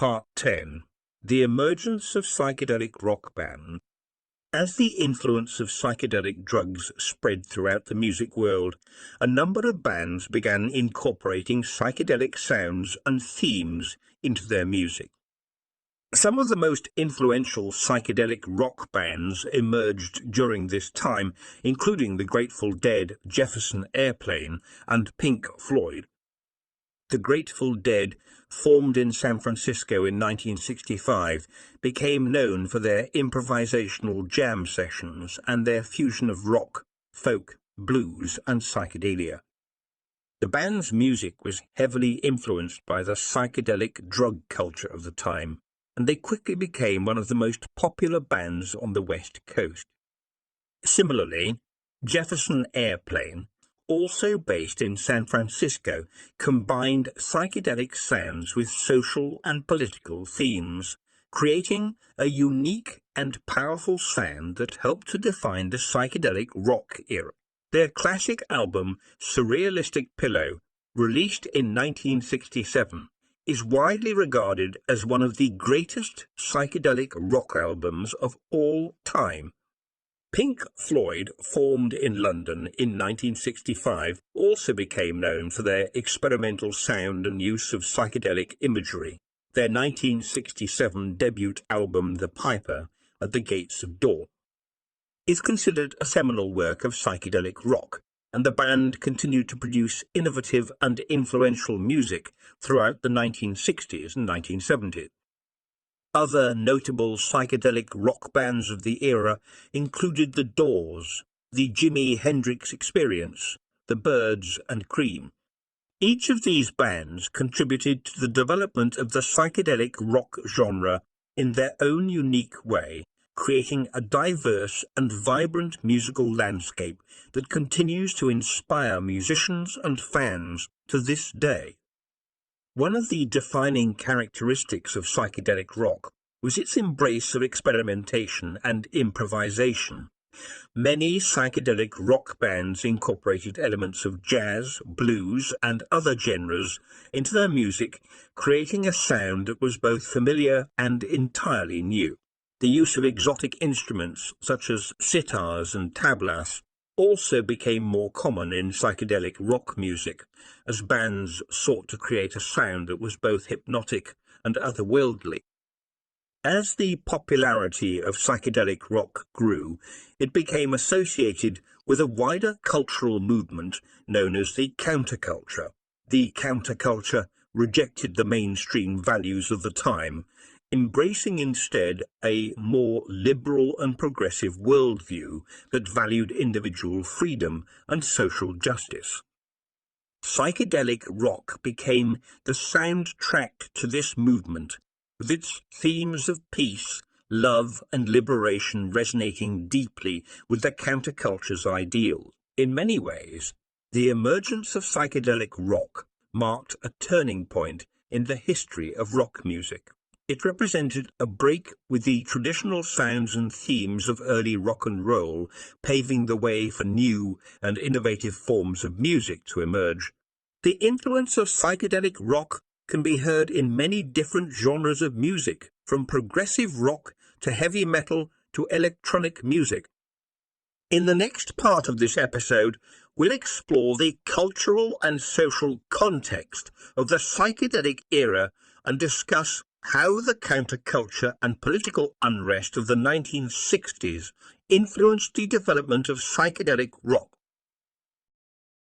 Part 10. The Emergence of Psychedelic Rock Bands. As the influence of psychedelic drugs spread throughout the music world, a number of bands began incorporating psychedelic sounds and themes into their music. Some of the most influential psychedelic rock bands emerged during this time, including the Grateful Dead, Jefferson Airplane, and Pink Floyd. The Grateful Dead, formed in San Francisco in 1965, became known for their improvisational jam sessions and their fusion of rock, folk, blues, and psychedelia. The band's music was heavily influenced by the psychedelic drug culture of the time, and they quickly became one of the most popular bands on the West Coast. Similarly, Jefferson Airplane, also based in San Francisco, combined psychedelic sounds with social and political themes, creating a unique and powerful sound that helped to define the psychedelic rock era. Their classic album, Surrealistic Pillow, released in 1967, is widely regarded as one of the greatest psychedelic rock albums of all time. Pink Floyd, formed in London in 1965, also became known for their experimental sound and use of psychedelic imagery. Their 1967 debut album, The Piper, At the Gates of Dawn, is considered a seminal work of psychedelic rock, and the band continued to produce innovative and influential music throughout the 1960s and 1970s. Other notable psychedelic rock bands of the era included The Doors, the Jimi Hendrix Experience, The Byrds, and Cream. Each of these bands contributed to the development of the psychedelic rock genre in their own unique way, creating a diverse and vibrant musical landscape that continues to inspire musicians and fans to this day. One of the defining characteristics of psychedelic rock was its embrace of experimentation and improvisation. Many psychedelic rock bands incorporated elements of jazz, blues, and other genres into their music, creating a sound that was both familiar and entirely new. The use of exotic instruments such as sitars and tablas also became more common in psychedelic rock music, as bands sought to create a sound that was both hypnotic and otherworldly. As the popularity of psychedelic rock grew, it became associated with a wider cultural movement known as the counterculture. The counterculture rejected the mainstream values of the time, embracing instead a more liberal and progressive worldview that valued individual freedom and social justice. Psychedelic rock became the soundtrack to this movement, with its themes of peace, love, and liberation resonating deeply with the counterculture's ideals. In many ways, the emergence of psychedelic rock marked a turning point in the history of rock music. It represented a break with the traditional sounds and themes of early rock and roll, paving the way for new and innovative forms of music to emerge. The influence of psychedelic rock can be heard in many different genres of music, from progressive rock to heavy metal to electronic music. In the next part of this episode, we'll explore the cultural and social context of the psychedelic era and discuss how the counterculture and political unrest of the 1960s influenced the development of psychedelic rock.